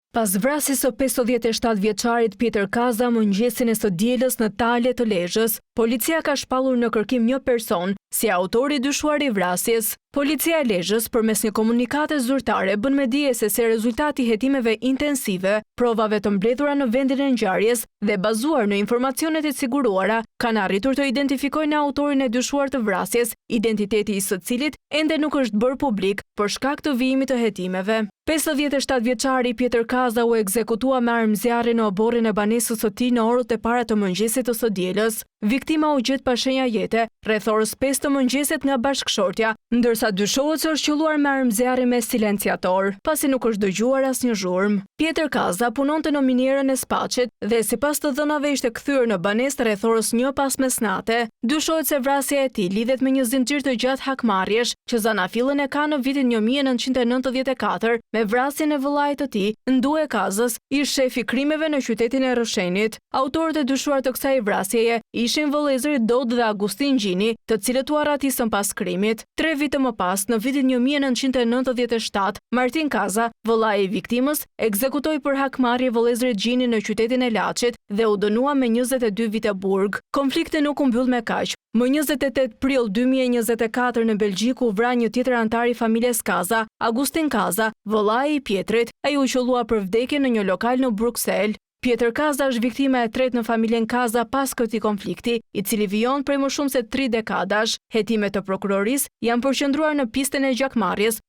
Pas vrasjes së 57 vjeçarit Pjetër Kaza mëngjesin e së dielës në Tale të Lezhës, policia ka shpallur në kërkim një person si autori dyshuar i vrasjes. Policia e Lezhës përmes një komunikate zyrtare bën me dije se rezultati i hetimeve intensive, provave të mbledhura në vendin e ngjarjes dhe bazuar në informacionet e siguruara, kanë arritur të identifikojnë autorin e dyshuar të vrasjes, identiteti i së cilit ende nuk është bërë publik për shkak të vijimit të hetimeve. 57 vjeçari Pjetër Kaza u ekzekutua me armëzjarre në oborrin e banesës së tij në orët e para të mëngjesit të së dielës. Viktima u gjet pa shenja jete rreth orës 5 të mëngjesit nga bashkëshortja, ndërsa dyshohet se është qelluar me armëzjarre me silenciator, pasi nuk është dëgjuar asnjë zhurmë. Pjetër Kaza punonte në minierën e Spaçit dhe sipas të dhënave ishte kthyer në banesë rreth orës 1 pas mesnate. Dyshohet se vrasja e tij lidhet me një zinxhir të gjatë hakmarrjesh që zanafillën e ka në vitin 1994 me vrasjen e vëllait të tij, Ndue Kazës, ish shefi krimeve në qytetin e Rrëshenit. Autorët e dyshuar të kësaj vrasjeje ishin vëllezërit Dod dhe Agustin Gjini, të cilët u arratisën pas krimit. 3 vite më pas, në vitin 1997, Martin Kaza, vëllai i viktimës, ekzekutoi për hakmarrje vëllezërit Gjini në qytetin e Laçit dhe u dënua me 22 vite burg. Konflikti nuk u mbyll me kaq. Më 28 prill 2024 në Belgjik u vra një tjetër antar i familjes Kaza, Agustin Kaza, vëllai i Pjetrit. Ai u qellua për vdekje në një lokal në Bruksel. Pjetër Kaza është viktima e tretë në familjen Kaza pas këtij konflikti, i cili vijon prej më shumë se 3 dekadash. Hetimet të prokurorisë janë përqendruar në pistën e gjakmarrjes